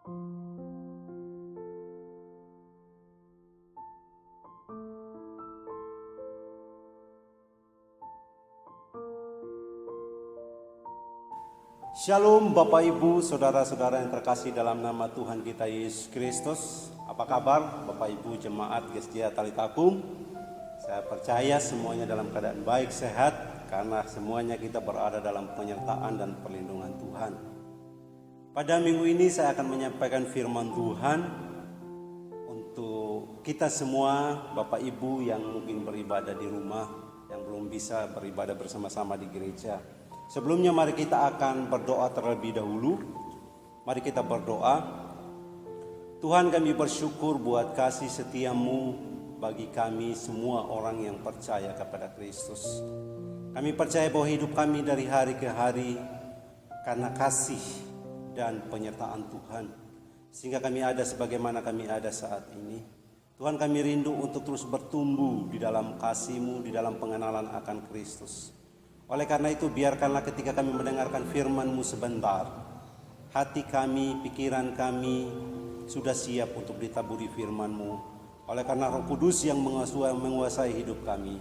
Shalom Bapak Ibu, Saudara-saudara yang terkasih dalam nama Tuhan kita Yesus Kristus. Apa kabar Bapak Ibu Jemaat Gestia Talitakum? Saya percaya semuanya dalam keadaan baik, sehat, karena semuanya kita berada dalam penyertaan dan perlindungan Tuhan. Pada minggu ini saya akan menyampaikan firman Tuhan untuk kita semua Bapak Ibu yang mungkin beribadah di rumah, yang belum bisa beribadah bersama-sama di gereja. Sebelumnya mari kita akan berdoa terlebih dahulu. Mari kita berdoa. Tuhan, kami bersyukur buat kasih setiamu bagi kami semua orang yang percaya kepada Kristus. Kami percaya bahwa hidup kami dari hari ke hari karena kasih dan penyertaan Tuhan, sehingga kami ada sebagaimana kami ada saat ini. Tuhan, kami rindu untuk terus bertumbuh di dalam kasih-Mu, di dalam pengenalan akan Kristus. Oleh karena itu, biarkanlah ketika kami mendengarkan firman-Mu sebentar, hati kami, pikiran kami sudah siap untuk ditaburi firman-Mu. Oleh karena Roh Kudus yang menguasai hidup kami.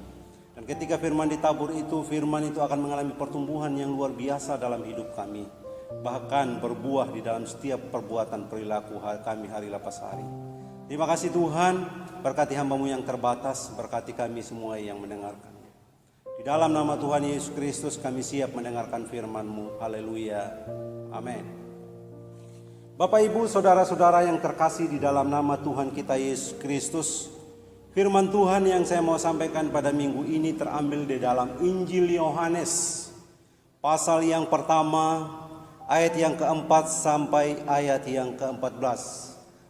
Dan ketika firman ditabur itu, firman itu akan mengalami pertumbuhan yang luar biasa dalam hidup kami. Bahkan berbuah di dalam setiap perbuatan perilaku kami hari lepas hari. Terima kasih Tuhan, berkati hamba-Mu yang terbatas, berkati kami semua yang mendengarkan. Di dalam nama Tuhan Yesus Kristus kami siap mendengarkan firman-Mu. Haleluya. Amin. Bapak Ibu, saudara-saudara yang terkasih di dalam nama Tuhan kita Yesus Kristus, firman Tuhan yang saya mau sampaikan pada minggu ini terambil di dalam Injil Yohanes, pasal yang pertama, ayat yang keempat sampai ayat yang ke-14.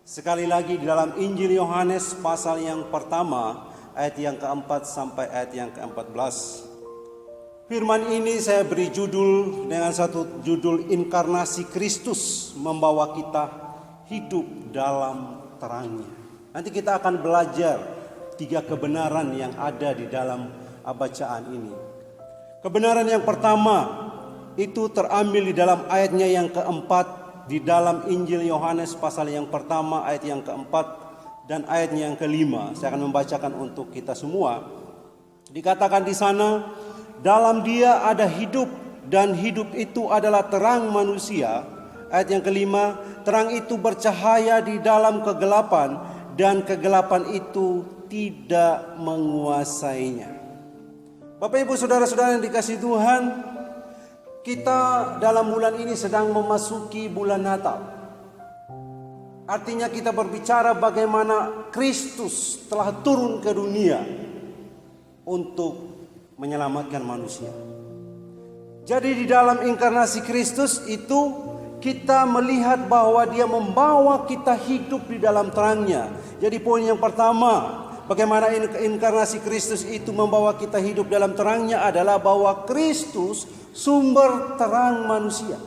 Sekali lagi di dalam Injil Yohanes pasal yang pertama, ayat yang keempat sampai ayat yang ke-14. Firman ini saya beri judul dengan satu judul, Inkarnasi Kristus membawa kita hidup dalam terangnya. Nanti kita akan belajar 3 kebenaran yang ada di dalam bacaan ini. Kebenaran yang pertama itu terambil di dalam ayatnya yang keempat di dalam Injil Yohanes pasal yang pertama ayat yang keempat dan ayatnya yang kelima. Saya akan membacakan untuk kita semua. Dikatakan di sana, dalam Dia ada hidup dan hidup itu adalah terang manusia. Ayat yang kelima, terang itu bercahaya di dalam kegelapan dan kegelapan itu tidak menguasainya. Bapak Ibu saudara-saudara yang dikasihi Tuhan, kita dalam bulan ini sedang memasuki bulan Natal. Artinya kita berbicara bagaimana Kristus telah turun ke dunia untuk menyelamatkan manusia. Jadi di dalam inkarnasi Kristus itu kita melihat bahwa Dia membawa kita hidup di dalam terangnya. Jadi poin yang pertama, bagaimana inkarnasi Kristus itu membawa kita hidup dalam terangnya adalah bahwa Kristus sumber terang manusia.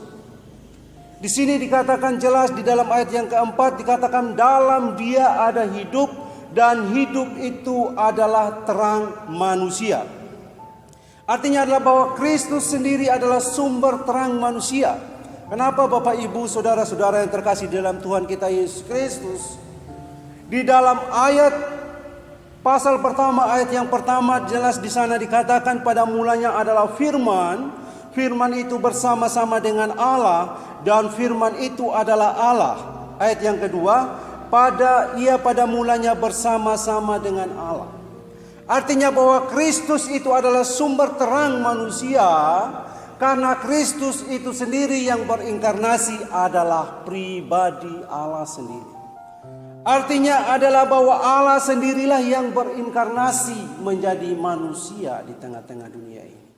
Di sini dikatakan jelas di dalam ayat yang keempat, dikatakan dalam Dia ada hidup dan hidup itu adalah terang manusia. Artinya adalah bahwa Kristus sendiri adalah sumber terang manusia. Kenapa Bapak Ibu saudara-saudara yang terkasih dalam Tuhan kita Yesus Kristus? Di dalam ayat pasal pertama, ayat yang pertama jelas di sana dikatakan pada mulanya adalah firman. Firman itu bersama-sama dengan Allah dan firman itu adalah Allah. Ayat yang kedua, ia pada mulanya bersama-sama dengan Allah. Artinya bahwa Kristus itu adalah sumber terang manusia, karena Kristus itu sendiri yang berinkarnasi adalah pribadi Allah sendiri. Artinya adalah bahwa Allah sendirilah yang berinkarnasi menjadi manusia di tengah-tengah dunia ini.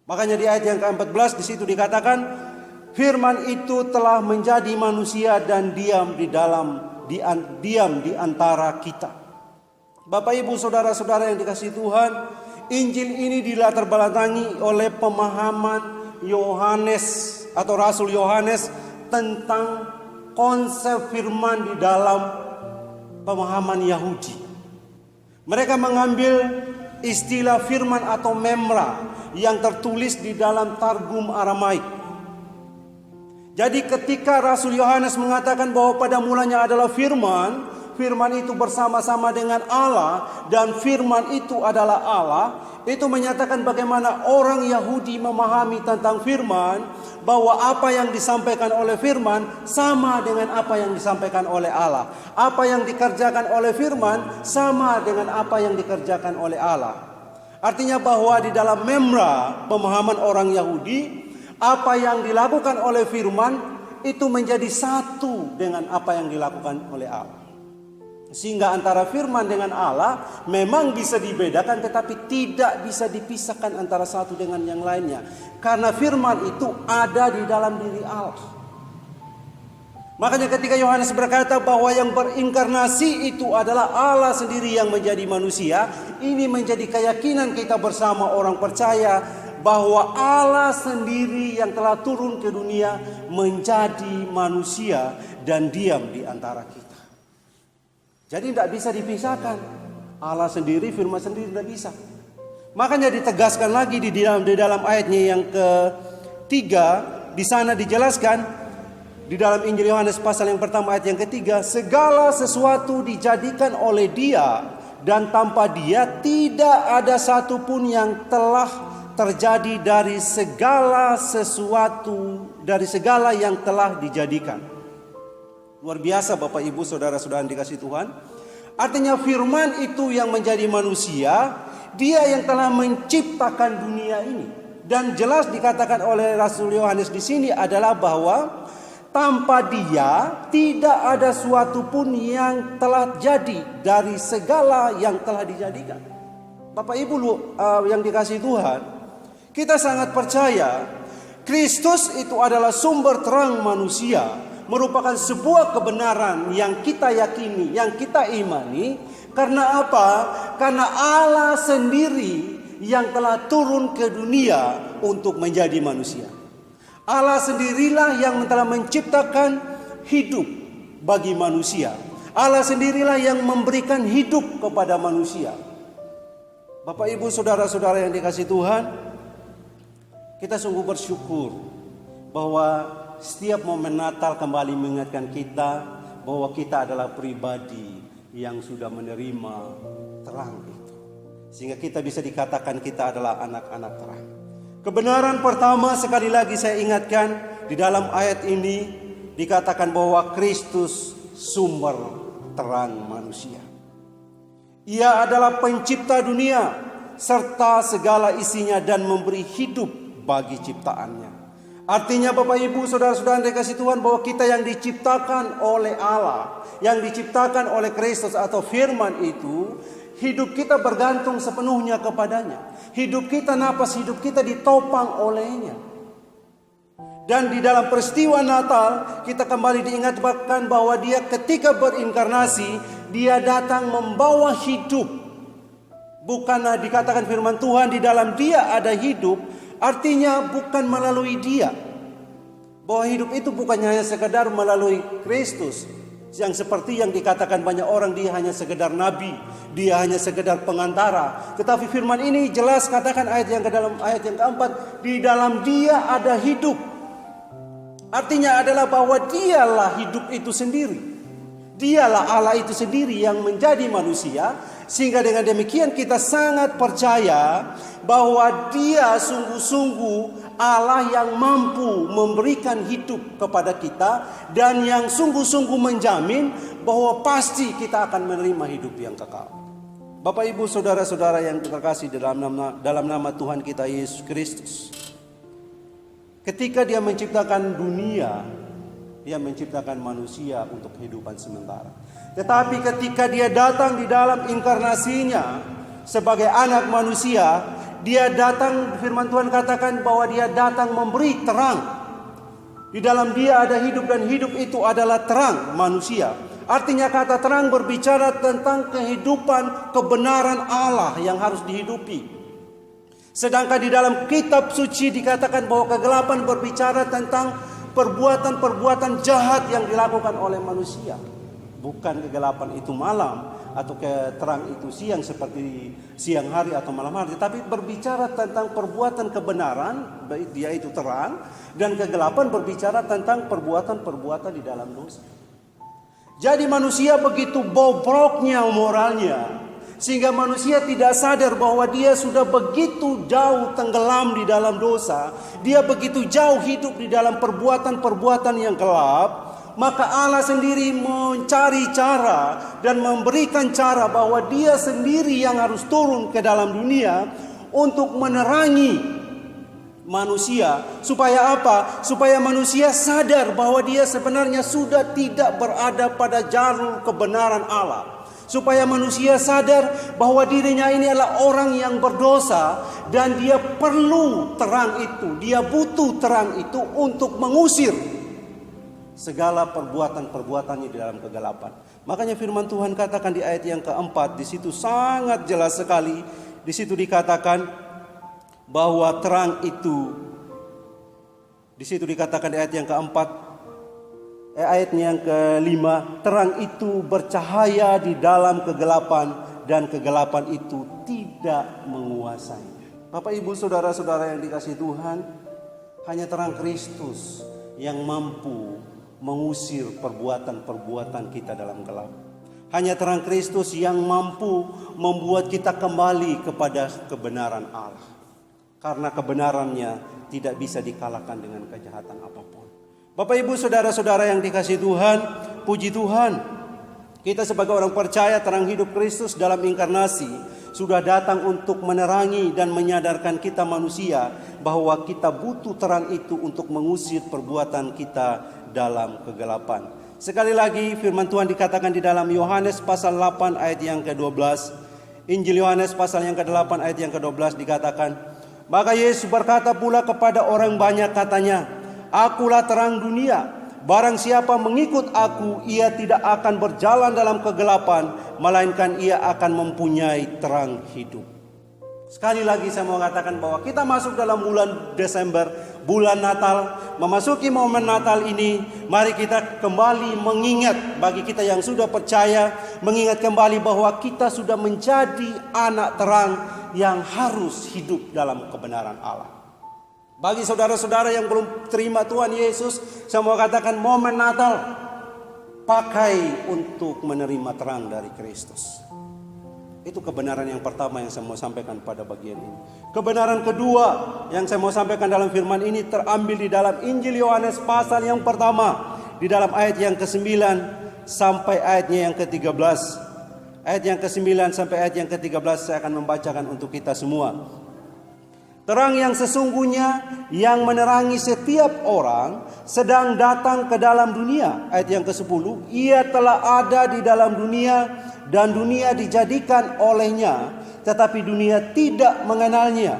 Makanya di ayat yang ke-14 di situ dikatakan firman itu telah menjadi manusia dan diam di antara kita. Bapak Ibu saudara-saudara yang dikasihi Tuhan, Injil ini dilatar belakangi oleh pemahaman Yohanes atau Rasul Yohanes tentang konsep firman di dalam pemahaman Yahudi. Mereka mengambil istilah firman atau memra yang tertulis di dalam Targum Aramaik. Jadi ketika Rasul Yohanes mengatakan bahwa pada mulanya adalah firman, firman itu bersama-sama dengan Allah dan firman itu adalah Allah, itu menyatakan bagaimana orang Yahudi memahami tentang firman, bahwa apa yang disampaikan oleh firman sama dengan apa yang disampaikan oleh Allah. Apa yang dikerjakan oleh firman sama dengan apa yang dikerjakan oleh Allah. Artinya bahwa di dalam memra pemahaman orang Yahudi, apa yang dilakukan oleh firman itu menjadi satu dengan apa yang dilakukan oleh Allah. Sehingga antara firman dengan Allah memang bisa dibedakan, tetapi tidak bisa dipisahkan antara satu dengan yang lainnya. Karena firman itu ada di dalam diri Allah. Makanya ketika Yohanes berkata bahwa yang berinkarnasi itu adalah Allah sendiri yang menjadi manusia, ini menjadi keyakinan kita bersama orang percaya bahwa Allah sendiri yang telah turun ke dunia menjadi manusia dan diam di antara kita. Jadi tidak bisa dipisahkan. Allah sendiri, firman sendiri tidak bisa. Makanya ditegaskan lagi di dalam ayatnya yang ketiga, di sana dijelaskan di dalam Injil Yohanes pasal yang pertama ayat yang ketiga, segala sesuatu dijadikan oleh Dia dan tanpa Dia tidak ada satupun yang telah terjadi dari segala sesuatu, dari segala yang telah dijadikan. Luar biasa Bapak Ibu saudara-saudara yang dikasihi Tuhan. Artinya firman itu yang menjadi manusia, Dia yang telah menciptakan dunia ini. Dan jelas dikatakan oleh Rasul Yohanes di sini adalah bahwa tanpa Dia tidak ada suatu pun yang telah jadi dari segala yang telah dijadikan. Bapak Ibu yang dikasihi Tuhan, kita sangat percaya Kristus itu adalah sumber terang manusia, merupakan sebuah kebenaran yang kita yakini, yang kita imani. Karena apa? Karena Allah sendiri yang telah turun ke dunia untuk menjadi manusia. Allah sendirilah yang telah menciptakan hidup bagi manusia. Allah sendirilah yang memberikan hidup kepada manusia. Bapak Ibu saudara-saudara yang dikasihi Tuhan, kita sungguh bersyukur bahwa setiap momen Natal kembali mengingatkan kita bahwa kita adalah pribadi yang sudah menerima terang itu. Sehingga kita bisa dikatakan kita adalah anak-anak terang. Kebenaran pertama sekali lagi saya ingatkan di dalam ayat ini dikatakan bahwa Kristus sumber terang manusia. Ia adalah pencipta dunia serta segala isinya dan memberi hidup bagi ciptaannya. Artinya Bapak Ibu saudara-saudara yang dikasihi Tuhan, bahwa kita yang diciptakan oleh Allah, yang diciptakan oleh Kristus atau firman itu, hidup kita bergantung sepenuhnya kepadanya. Hidup kita, napas hidup kita ditopang olehnya. Dan di dalam peristiwa Natal kita kembali diingatkan bahwa Dia ketika berinkarnasi, Dia datang membawa hidup. Bukan dikatakan firman Tuhan di dalam Dia ada hidup, artinya bukan melalui Dia. Bahwa hidup itu bukan hanya sekedar melalui Kristus, yang seperti yang dikatakan banyak orang, Dia hanya sekedar nabi, Dia hanya sekedar pengantara. Tetapi firman ini jelas katakan ayat yang keempat, di dalam Dia ada hidup. Artinya adalah bahwa Dialah hidup itu sendiri. Dialah Allah itu sendiri yang menjadi manusia. Sehingga dengan demikian kita sangat percaya bahwa Dia sungguh-sungguh Allah yang mampu memberikan hidup kepada kita, dan yang sungguh-sungguh menjamin bahwa pasti kita akan menerima hidup yang kekal. Bapak Ibu saudara-saudara yang terkasih dalam nama Tuhan kita Yesus Kristus, ketika Dia menciptakan dunia, Dia menciptakan manusia untuk kehidupan sementara. Tetapi ketika Dia datang di dalam inkarnasinya sebagai anak manusia, Dia datang, firman Tuhan katakan bahwa Dia datang memberi terang. Di dalam Dia ada hidup, dan hidup itu adalah terang manusia. Artinya kata terang berbicara tentang kehidupan kebenaran Allah yang harus dihidupi. Sedangkan di dalam kitab suci dikatakan bahwa kegelapan berbicara tentang perbuatan-perbuatan jahat yang dilakukan oleh manusia. Bukan kegelapan itu malam, atau terang itu siang seperti siang hari atau malam hari, tapi berbicara tentang perbuatan kebenaran, yaitu terang, dan kegelapan berbicara tentang perbuatan-perbuatan di dalam dosa. Jadi manusia begitu bobroknya moralnya, sehingga manusia tidak sadar bahwa dia sudah begitu jauh tenggelam di dalam dosa. Dia begitu jauh hidup di dalam perbuatan-perbuatan yang gelap. Maka Allah sendiri mencari cara dan memberikan cara bahwa dia sendiri yang harus turun ke dalam dunia untuk menerangi manusia. Supaya apa? Supaya manusia sadar bahwa dia sebenarnya sudah tidak berada pada jalur kebenaran Allah. Supaya manusia sadar bahwa dirinya ini adalah orang yang berdosa dan dia perlu terang itu, dia butuh terang itu untuk mengusir segala perbuatan-perbuatannya di dalam kegelapan. Makanya firman Tuhan katakan di ayat yang keempat, di situ sangat jelas sekali. Di situ dikatakan bahwa terang itu, di situ dikatakan di ayat yang keempat, ayatnya yang kelima, terang itu bercahaya di dalam kegelapan dan kegelapan itu tidak menguasainya. Bapak ibu saudara-saudara yang dikasihi Tuhan, hanya terang Kristus yang mampu mengusir perbuatan-perbuatan kita dalam gelap. Hanya terang Kristus yang mampu membuat kita kembali kepada kebenaran Allah. Karena kebenarannya tidak bisa dikalahkan dengan kejahatan apapun. Bapak ibu saudara-saudara yang dikasihi Tuhan, puji Tuhan, kita sebagai orang percaya terang hidup Kristus dalam inkarnasi sudah datang untuk menerangi dan menyadarkan kita manusia bahwa kita butuh terang itu untuk mengusir perbuatan kita dalam kegelapan. Sekali lagi firman Tuhan dikatakan di dalam Yohanes pasal 8 ayat yang ke-12. Injil Yohanes pasal yang ke-8 ayat yang ke-12 dikatakan, maka Yesus berkata pula kepada orang banyak katanya, Akulah terang dunia, barang siapa mengikut aku, ia tidak akan berjalan dalam kegelapan, melainkan ia akan mempunyai terang hidup. Sekali lagi saya mau katakan bahwa kita masuk dalam bulan Desember, bulan Natal, memasuki momen Natal ini, mari kita kembali mengingat, bagi kita yang sudah percaya, mengingat kembali bahwa kita sudah menjadi anak terang yang harus hidup dalam kebenaran Allah. Bagi saudara-saudara yang belum terima Tuhan Yesus, saya mau katakan momen Natal pakai untuk menerima terang dari Kristus. Itu kebenaran yang pertama yang saya mau sampaikan pada bagian ini. Kebenaran kedua yang saya mau sampaikan dalam firman ini terambil di dalam Injil Yohanes pasal yang pertama, di dalam ayat yang ke-9 sampai ayatnya yang ke-13. Ayat yang ke-9 sampai ayat yang ke-13 saya akan membacakan untuk kita semua. Terang yang sesungguhnya yang menerangi setiap orang sedang datang ke dalam dunia. Ayat yang ke-10, ia telah ada di dalam dunia dan dunia dijadikan olehnya, tetapi dunia tidak mengenalnya.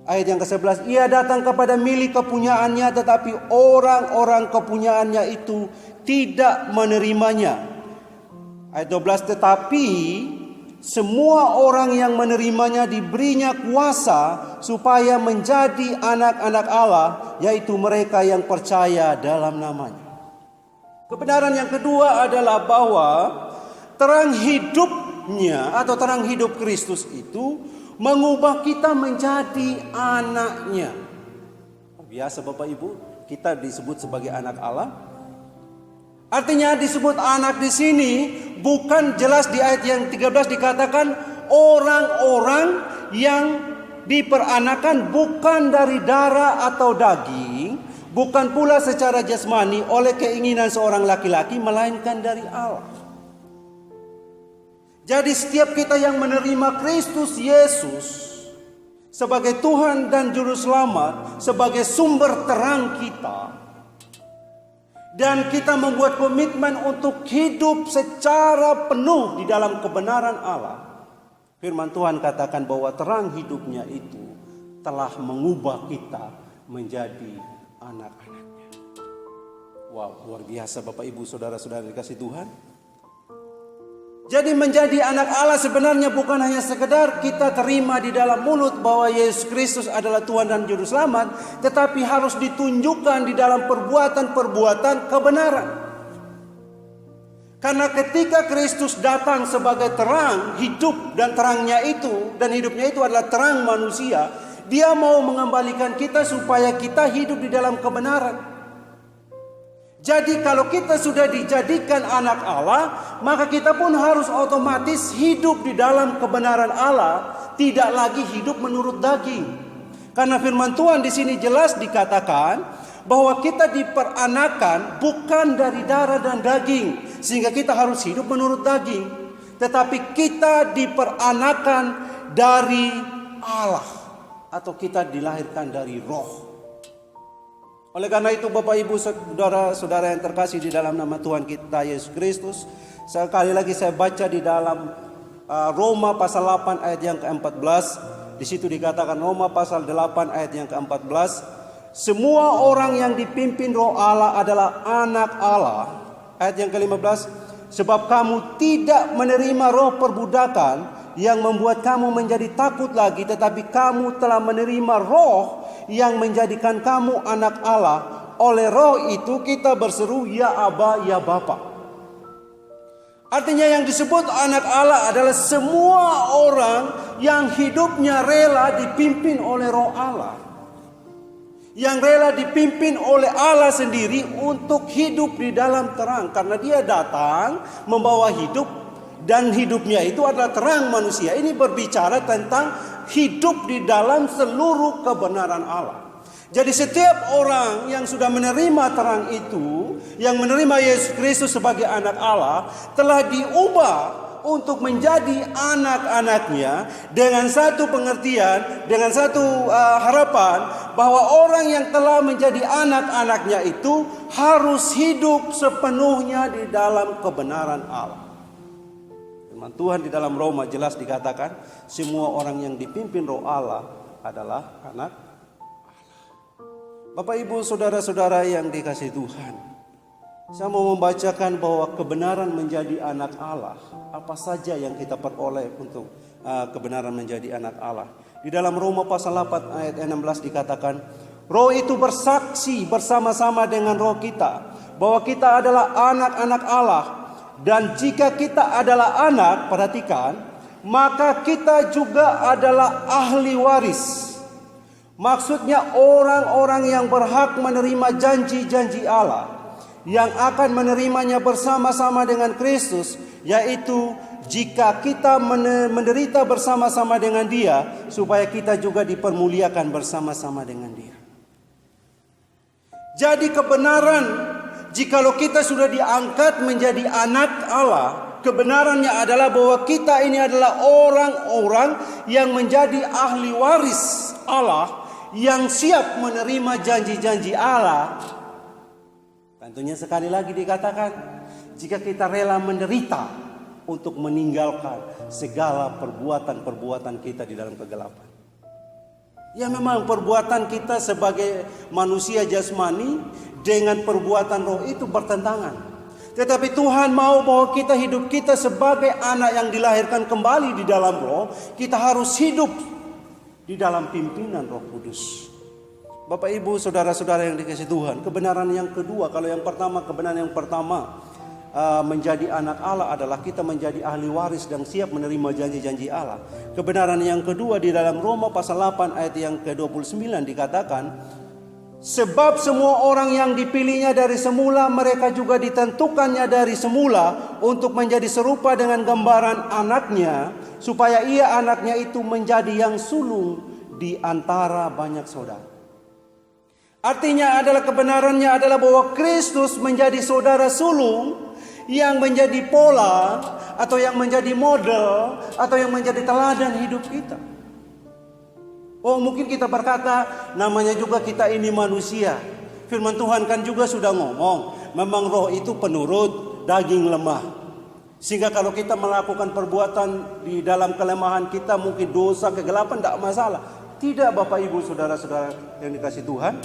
Ayat yang ke-11, ia datang kepada milik kepunyaannya, tetapi orang-orang kepunyaannya itu tidak menerimanya. Ayat 12, tetapi semua orang yang menerimanya diberinya kuasa supaya menjadi anak-anak Allah, yaitu mereka yang percaya dalam namanya. Kebenaran yang kedua adalah bahwa terang hidupnya atau terang hidup Kristus itu mengubah kita menjadi anaknya. Biasa Bapak Ibu, kita disebut sebagai anak Allah. Artinya disebut anak di sini bukan jelas di ayat yang 13 dikatakan orang-orang yang diperanakan bukan dari darah atau daging, bukan pula secara jasmani oleh keinginan seorang laki-laki, melainkan dari Allah. Jadi setiap kita yang menerima Kristus Yesus sebagai Tuhan dan Juru Selamat, sebagai sumber terang kita, dan kita membuat komitmen untuk hidup secara penuh di dalam kebenaran Allah, firman Tuhan katakan bahwa terang hidupnya itu telah mengubah kita menjadi anak-anaknya. Wow, luar biasa Bapak Ibu Saudara-saudara dikasih Tuhan. Jadi menjadi anak Allah sebenarnya bukan hanya sekedar kita terima di dalam mulut bahwa Yesus Kristus adalah Tuhan dan Juru Selamat, tetapi harus ditunjukkan di dalam perbuatan-perbuatan kebenaran. Karena ketika Kristus datang sebagai terang hidup, dan terangnya itu dan hidupnya itu adalah terang manusia, Dia mau mengembalikan kita supaya kita hidup di dalam kebenaran. Jadi kalau kita sudah dijadikan anak Allah, maka kita pun harus otomatis hidup di dalam kebenaran Allah, tidak lagi hidup menurut daging. Karena firman Tuhan di sini jelas dikatakan bahwa kita diperanakan bukan dari darah dan daging, sehingga kita harus hidup menurut daging, tetapi kita diperanakan dari Allah, atau kita dilahirkan dari roh. Oleh karena itu Bapak Ibu saudara-saudara yang terkasih di dalam nama Tuhan kita Yesus Kristus, sekali lagi saya baca di dalam Roma pasal 8 ayat yang ke-14. Di situ dikatakan, Roma pasal 8 ayat yang ke-14, semua orang yang dipimpin roh Allah adalah anak Allah. Ayat yang ke-15, sebab kamu tidak menerima roh perbudakan yang membuat kamu menjadi takut lagi, tetapi kamu telah menerima roh yang menjadikan kamu anak Allah. Oleh roh itu kita berseru, ya Aba, ya Bapa. Artinya yang disebut anak Allah adalah semua orang yang hidupnya rela dipimpin oleh roh Allah, yang rela dipimpin oleh Allah sendiri untuk hidup di dalam terang. Karena Dia datang membawa hidup, dan hidupnya itu adalah terang manusia. Ini berbicara tentang hidup di dalam seluruh kebenaran Allah. Jadi setiap orang yang sudah menerima terang itu, yang menerima Yesus Kristus sebagai anak Allah, telah diubah untuk menjadi anak-anaknya, dengan satu pengertian, dengan satu harapan bahwa orang yang telah menjadi anak-anaknya itu harus hidup sepenuhnya di dalam kebenaran Allah. Firman Tuhan di dalam Roma jelas dikatakan, semua orang yang dipimpin roh Allah adalah anak Allah. Bapak Ibu saudara-saudara yang dikasihi Tuhan, saya mau membacakan bahwa kebenaran menjadi anak Allah, apa saja yang kita peroleh untuk kebenaran menjadi anak Allah. Di dalam Roma pasal 8 ayat 16 dikatakan, roh itu bersaksi bersama-sama dengan roh kita bahwa kita adalah anak-anak Allah. Dan jika kita adalah anak, perhatikan, maka kita juga adalah ahli waris. Maksudnya orang-orang yang berhak menerima janji-janji Allah, yang akan menerimanya bersama-sama dengan Kristus, yaitu jika kita menderita bersama-sama dengan Dia, supaya kita juga dipermuliakan bersama-sama dengan Dia. Jadi kebenaran, jikalau kita sudah diangkat menjadi anak Allah, kebenarannya adalah bahwa kita ini adalah orang-orang yang menjadi ahli waris Allah, yang siap menerima janji-janji Allah. Tentunya sekali lagi dikatakan, jika kita rela menderita untuk meninggalkan segala perbuatan-perbuatan kita di dalam kegelapan. Ya memang perbuatan kita sebagai manusia jasmani dengan perbuatan roh itu bertentangan. Tetapi Tuhan mau bahwa kita hidup kita sebagai anak yang dilahirkan kembali di dalam roh. Kita harus hidup di dalam pimpinan Roh Kudus. Bapak Ibu saudara-saudara yang dikasihi Tuhan, kebenaran yang kedua, kalau yang pertama, kebenaran yang pertama menjadi anak Allah adalah kita menjadi ahli waris dan siap menerima janji-janji Allah. Kebenaran yang kedua di dalam Roma pasal 8 ayat yang ke-29 dikatakan, sebab semua orang yang dipilihnya dari semula, mereka juga ditentukannya dari semula untuk menjadi serupa dengan gambaran anaknya, supaya ia anaknya itu menjadi yang sulung di antara banyak saudara. Artinya adalah kebenarannya adalah bahwa Kristus menjadi saudara sulung yang menjadi pola atau yang menjadi model atau yang menjadi teladan hidup kita. Oh mungkin kita berkata, namanya juga kita ini manusia. Firman Tuhan kan juga sudah ngomong, memang roh itu penurut, daging lemah. Sehingga kalau kita melakukan perbuatan di dalam kelemahan kita, mungkin dosa, kegelapan, tidak masalah. Tidak Bapak Ibu saudara-saudara yang dikasihi Tuhan.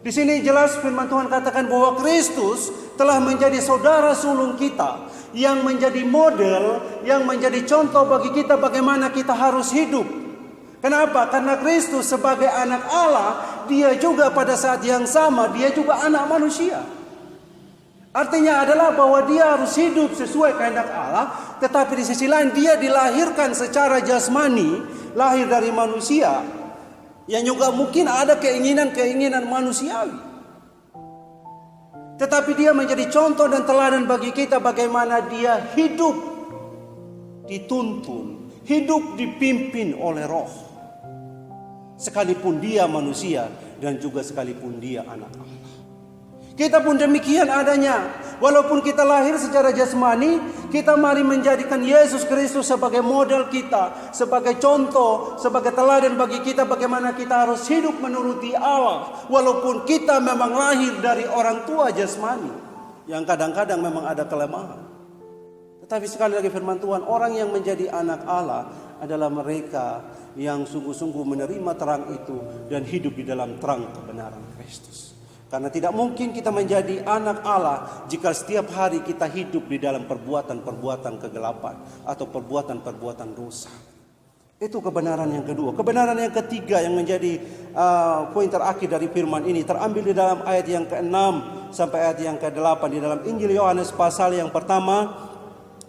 Di sini jelas firman Tuhan katakan bahwa Kristus telah menjadi saudara sulung kita, yang menjadi model, yang menjadi contoh bagi kita bagaimana kita harus hidup. Kenapa? Karena Kristus sebagai anak Allah, Dia juga pada saat yang sama, Dia juga anak manusia. Artinya adalah bahwa dia harus hidup sesuai kehendak Allah, tetapi di sisi lain dia dilahirkan secara jasmani, lahir dari manusia, yang juga mungkin ada keinginan-keinginan manusiawi. Tetapi dia menjadi contoh dan teladan bagi kita bagaimana dia hidup dituntun, hidup dipimpin oleh Roh. Sekalipun dia manusia dan juga sekalipun dia anak Allah. Kita pun demikian adanya. Walaupun kita lahir secara jasmani, kita mari menjadikan Yesus Kristus sebagai model kita, sebagai contoh, sebagai teladan bagi kita bagaimana kita harus hidup menuruti Allah. Walaupun kita memang lahir dari orang tua jasmani, yang kadang-kadang memang ada kelemahan. Tetapi sekali lagi firman Tuhan, orang yang menjadi anak Allah adalah mereka yang sungguh-sungguh menerima terang itu dan hidup di dalam terang kebenaran Kristus. Karena tidak mungkin kita menjadi anak Allah jika setiap hari kita hidup di dalam perbuatan-perbuatan kegelapan atau perbuatan-perbuatan dosa. Itu kebenaran yang kedua. Kebenaran yang ketiga yang menjadi poin terakhir dari firman ini terambil di dalam ayat yang ke-6 sampai ayat yang ke-8 di dalam Injil Yohanes pasal yang pertama,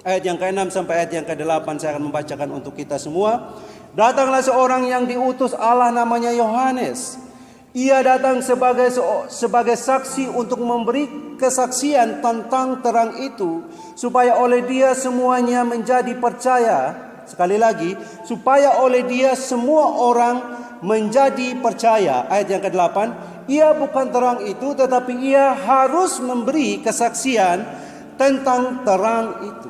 ayat yang ke-6 sampai ayat yang ke-8 saya akan membacakan untuk kita semua. Datanglah seorang yang diutus Allah namanya Yohanes. Ia datang sebagai saksi untuk memberi kesaksian tentang terang itu, supaya oleh dia semuanya menjadi percaya. Sekali lagi, supaya oleh dia semua orang menjadi percaya. Ayat yang ke-8, ia bukan terang itu, tetapi ia harus memberi kesaksian tentang terang itu.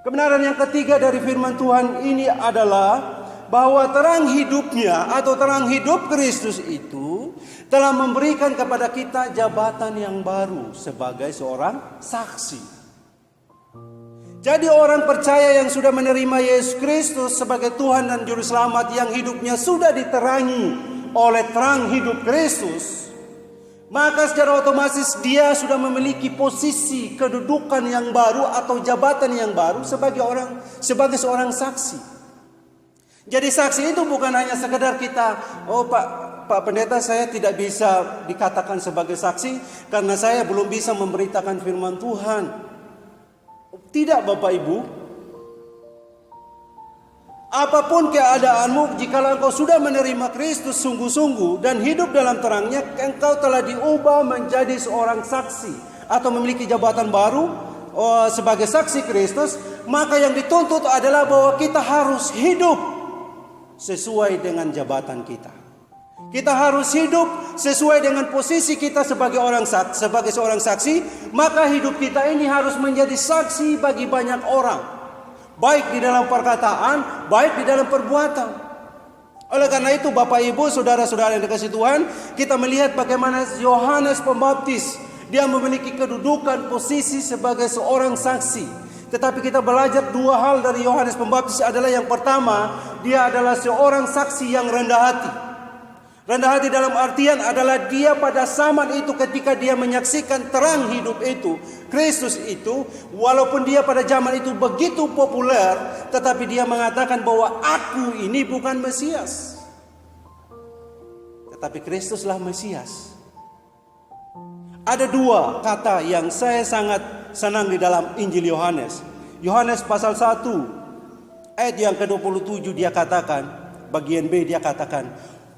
Kebenaran yang ketiga dari firman Tuhan ini adalah bahwa terang hidupnya atau terang hidup Kristus itu telah memberikan kepada kita jabatan yang baru sebagai seorang saksi. Jadi orang percaya yang sudah menerima Yesus Kristus sebagai Tuhan dan Juru Selamat, yang hidupnya sudah diterangi oleh terang hidup Kristus, maka secara otomatis dia sudah memiliki posisi kedudukan yang baru atau jabatan yang baru sebagai seorang saksi. Jadi saksi itu bukan hanya sekedar kita, Pak Pendeta, saya tidak bisa dikatakan sebagai saksi karena saya belum bisa memberitakan firman Tuhan. Tidak, Bapak Ibu. Apapun keadaanmu, jikalau engkau sudah menerima Kristus sungguh-sungguh dan hidup dalam terangnya, engkau telah diubah menjadi seorang saksi atau memiliki jabatan baru sebagai saksi Kristus. Maka yang dituntut adalah bahwa kita harus hidup sesuai dengan jabatan kita. Kita harus hidup sesuai dengan posisi kita sebagai seorang saksi. Maka hidup kita ini harus menjadi saksi bagi banyak orang, baik di dalam perkataan, baik di dalam perbuatan. Oleh karena itu Bapak Ibu, saudara-saudara yang dikasihi Tuhan, kita melihat bagaimana Yohanes Pembaptis, dia memiliki kedudukan posisi sebagai seorang saksi. Tetapi kita belajar dua hal dari Yohanes Pembaptis adalah yang pertama, dia adalah seorang saksi yang rendah hati. Rendah hati dalam artian adalah dia pada zaman itu ketika dia menyaksikan terang hidup itu, Kristus itu, walaupun dia pada zaman itu begitu populer, tetapi dia mengatakan bahwa aku ini bukan Mesias. Tetapi Kristuslah Mesias. Ada dua kata yang saya sangat senang di dalam Injil Yohanes. Yohanes pasal 1 ayat yang ke-27 dia katakan, bagian B dia katakan,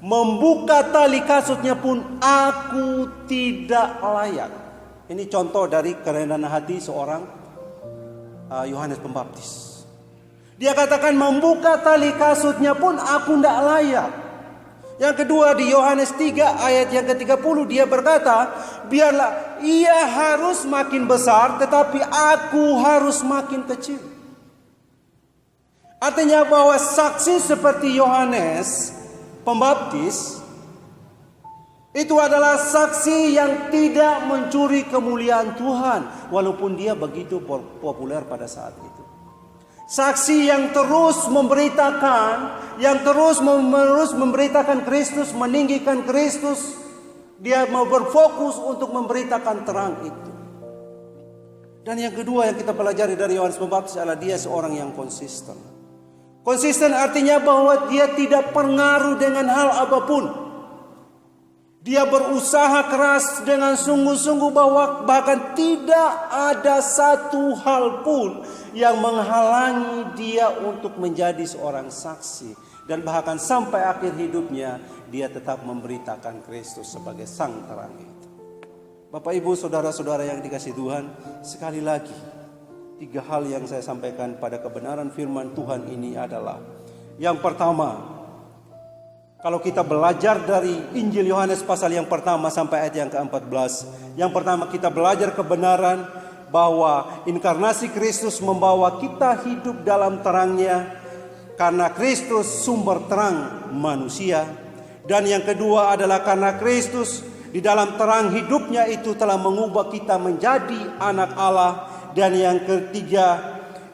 membuka tali kasutnya pun aku tidak layak. Ini contoh dari kerendahan hati seorang Yohanes Pembaptis. Dia katakan membuka tali kasutnya pun aku tidak layak. Yang kedua di Yohanes 3 ayat yang ke-30 dia berkata, biarlah ia harus makin besar tetapi aku harus makin kecil. Artinya bahwa saksi seperti Yohanes Pembaptis itu adalah saksi yang tidak mencuri kemuliaan Tuhan walaupun dia begitu populer pada saat itu. Saksi yang terus memberitakan, yang terus memberitakan Kristus, meninggikan Kristus. Dia mau berfokus untuk memberitakan terang itu. Dan yang kedua yang kita pelajari dari Yohanes Pembaptis adalah dia seorang yang konsisten. Konsisten artinya bahwa dia tidak pengaruh dengan hal apapun. Dia berusaha keras dengan sungguh-sungguh bahwa bahkan tidak ada satu hal pun yang menghalangi dia untuk menjadi seorang saksi. Dan bahkan sampai akhir hidupnya dia tetap memberitakan Kristus sebagai sang terang itu. Bapak Ibu saudara-saudara yang dikasihi Tuhan, sekali lagi 3 hal yang saya sampaikan pada kebenaran firman Tuhan ini adalah, yang pertama, kalau kita belajar dari Injil Yohanes pasal yang pertama sampai ayat yang ke-14, yang pertama kita belajar kebenaran bahwa inkarnasi Kristus membawa kita hidup dalam terangnya karena Kristus sumber terang manusia. Dan yang kedua adalah karena Kristus di dalam terang hidupnya itu telah mengubah kita menjadi anak Allah. Dan yang ketiga,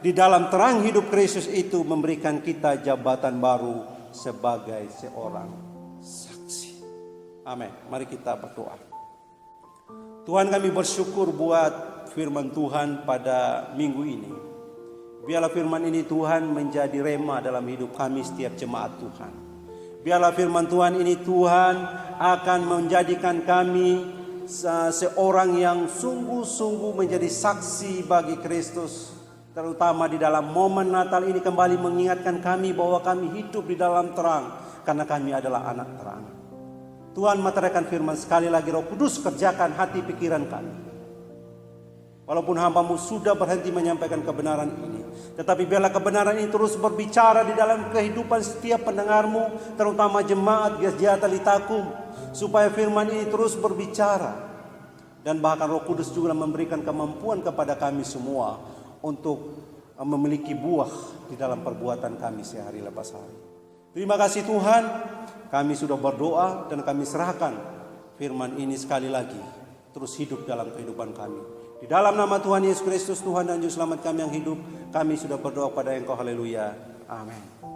di dalam terang hidup Kristus itu memberikan kita jabatan baru sebagai seorang saksi. Amin. Mari kita berdoa. Tuhan, kami bersyukur buat firman Tuhan pada minggu ini. Biarlah firman ini Tuhan menjadi rema dalam hidup kami setiap jemaat Tuhan. Biarlah firman Tuhan ini Tuhan akan menjadikan kami seorang yang sungguh-sungguh menjadi saksi bagi Kristus. Terutama di dalam momen Natal ini kembali mengingatkan kami bahwa kami hidup di dalam terang karena kami adalah anak terang. Tuhan, meteraikan firman sekali lagi, Roh Kudus kerjakan hati pikiran kami. Walaupun hamba-Mu sudah berhenti menyampaikan kebenaran ini, tetapi biarlah kebenaran ini terus berbicara di dalam kehidupan setiap pendengar-Mu, terutama jemaat Gereja Talitakum, supaya firman ini terus berbicara. Dan bahkan Roh Kudus juga memberikan kemampuan kepada kami semua untuk memiliki buah di dalam perbuatan kami sehari lepas hari. Terima kasih Tuhan, kami sudah berdoa dan kami serahkan firman ini sekali lagi terus hidup dalam kehidupan kami. Di dalam nama Tuhan Yesus Kristus, Tuhan dan Juru Selamat kami yang hidup, kami sudah berdoa pada Engkau. Haleluya. Amin.